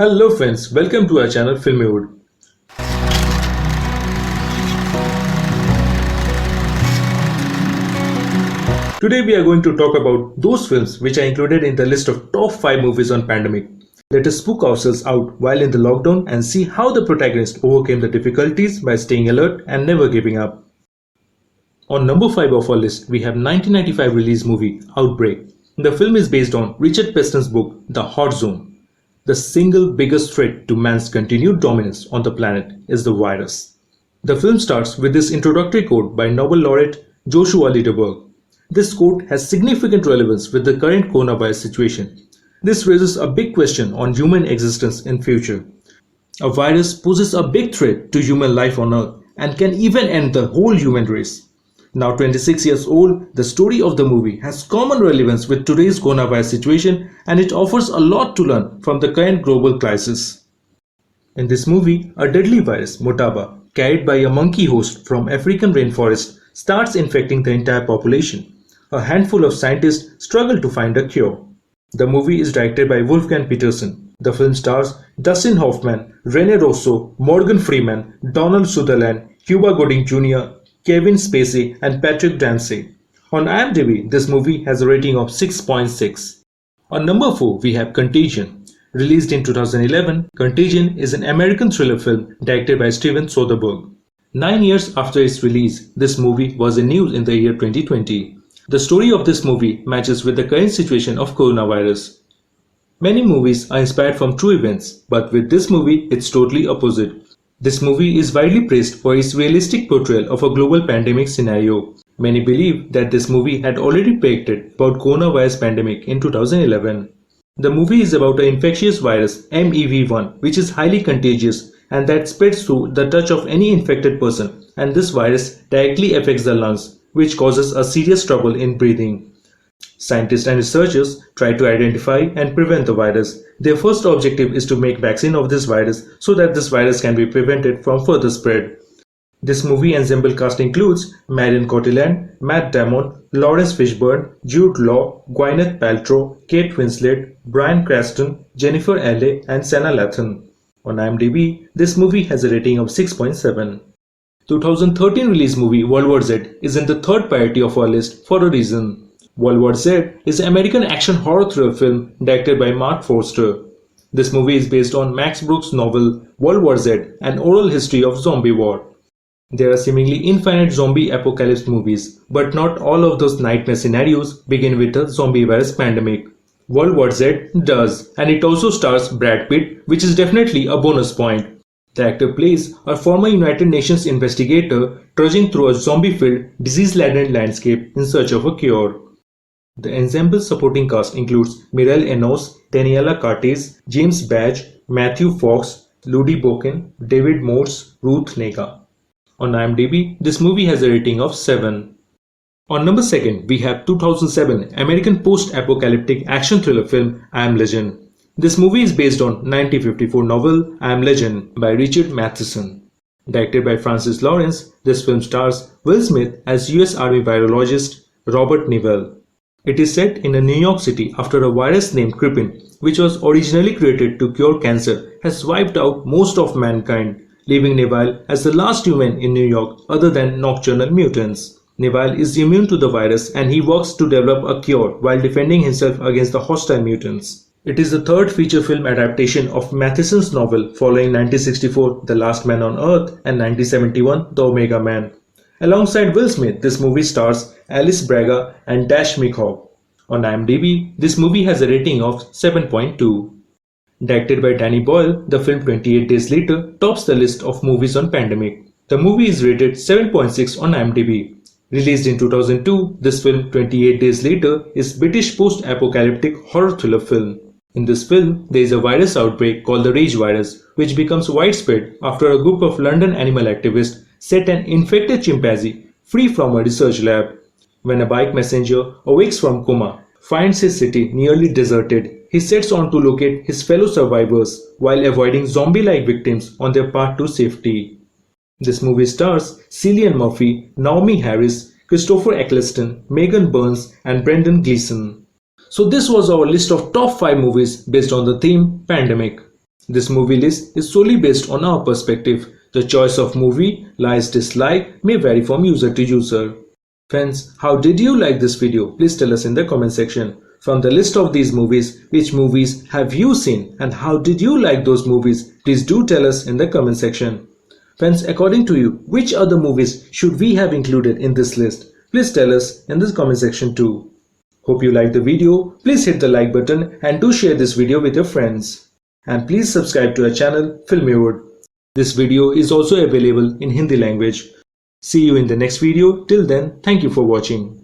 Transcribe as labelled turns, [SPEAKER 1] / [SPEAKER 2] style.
[SPEAKER 1] Hello friends, welcome to our channel Filmywood. Today we are going to talk about those films which are included in the list of top 5 movies on pandemic. Let us spook ourselves out while in the lockdown and see how the protagonist overcame the difficulties by staying alert and never giving up. On number 5 of our list, we have 1995 release movie Outbreak. The film is based on Richard Preston's book The Hot Zone. The single biggest threat to man's continued dominance on the planet is the virus. The film starts with this introductory quote by Nobel laureate Joshua Lederberg. This quote has significant relevance with the current coronavirus situation. This raises a big question on human existence in future. A virus poses a big threat to human life on Earth and can even end the whole human race. Now 26 years old, the story of the movie has common relevance with today's coronavirus situation and it offers a lot to learn from the current global crisis. In this movie, a deadly virus, Motaba, carried by a monkey host from African rainforest, starts infecting the entire population. A handful of scientists struggle to find a cure. The movie is directed by Wolfgang Petersen. The film stars Dustin Hoffman, Rene Russo, Morgan Freeman, Donald Sutherland, Cuba Gooding Jr., Kevin Spacey and Patrick Dempsey. On IMDb, this movie has a rating of 6.6. On number 4, we have Contagion. Released in 2011, Contagion is an American thriller film directed by Steven Soderbergh. 9 years after its release, this movie was in news in the year 2020. The story of this movie matches with the current situation of coronavirus. Many movies are inspired from true events, but with this movie, it's totally opposite. This movie is widely praised for its realistic portrayal of a global pandemic scenario. Many believe that this movie had already predicted about coronavirus pandemic in 2011. The movie is about an infectious virus MEV1 which is highly contagious and that spreads through the touch of any infected person, and this virus directly affects the lungs, which causes a serious trouble in breathing. Scientists and researchers try to identify and prevent the virus. Their first objective is to make vaccine of this virus so that this virus can be prevented from further spread. This movie ensemble cast includes Marion Cotillard, Matt Damon, Lawrence Fishburne, Jude Law, Gwyneth Paltrow, Kate Winslet, Bryan Cranston, Jennifer Aniston, and Sanaa Lathan. On IMDb, this movie has a rating of 6.7. 2013 release movie World War Z is in the third priority of our list for a reason. World War Z is an American action horror thriller film directed by Mark Forster. This movie is based on Max Brooks' novel World War Z, an oral history of zombie war. There are seemingly infinite zombie apocalypse movies, but not all of those nightmare scenarios begin with a zombie virus pandemic. World War Z does, and it also stars Brad Pitt, which is definitely a bonus point. The actor plays a former United Nations investigator trudging through a zombie-filled, disease-laden landscape in search of a cure. The ensemble supporting cast includes Mireille Enos, Daniela Cartes, James Badge, Matthew Fox, Ludi Boken, David Morse, Ruth Negga. On IMDb, this movie has a rating of 7. On number 2, we have 2007 American post-apocalyptic action thriller film I Am Legend. This movie is based on 1954 novel I Am Legend by Richard Matheson. Directed by Francis Lawrence, this film stars Will Smith as US Army virologist Robert Nivelle. It is set in a New York City after a virus named Krypin, which was originally created to cure cancer, has wiped out most of mankind, leaving Nivelle as the last human in New York other than nocturnal mutants. Nivelle is immune to the virus and he works to develop a cure while defending himself against the hostile mutants. It is the third feature film adaptation of Matheson's novel following 1964 The Last Man on Earth and 1971 The Omega Man. Alongside Will Smith, this movie stars Alice Braga and Dash Mihok. On IMDb, this movie has a rating of 7.2. Directed by Danny Boyle, the film 28 Days Later tops the list of movies on pandemic. The movie is rated 7.6 on IMDb. Released in 2002, this film 28 Days Later is British post-apocalyptic horror thriller film. In this film, there is a virus outbreak called the Rage virus, which becomes widespread after a group of London animal activists set an infected chimpanzee free from a research lab. When a bike messenger awakes from coma, finds his city nearly deserted, he sets on to locate his fellow survivors while avoiding zombie-like victims on their path to safety. This movie stars Cillian Murphy, Naomi Harris, Christopher Eccleston, Megan Burns, and Brendan Gleeson. So this was our list of top 5 movies based on the theme pandemic. This movie list is solely based on our perspective. The choice of movie, likes, dislike may vary from user to user. Friends, how did you like this video? Please tell us in the comment section. From the list of these movies, which movies have you seen and how did you like those movies? Please do tell us in the comment section. Friends, according to you, which other movies should we have included in this list? Please tell us in the comment section too. Hope you liked the video. Please hit the like button and do share this video with your friends. And please subscribe to our channel Filmywood. This video is also available in Hindi language. See you in the next video. Till then, thank you for watching.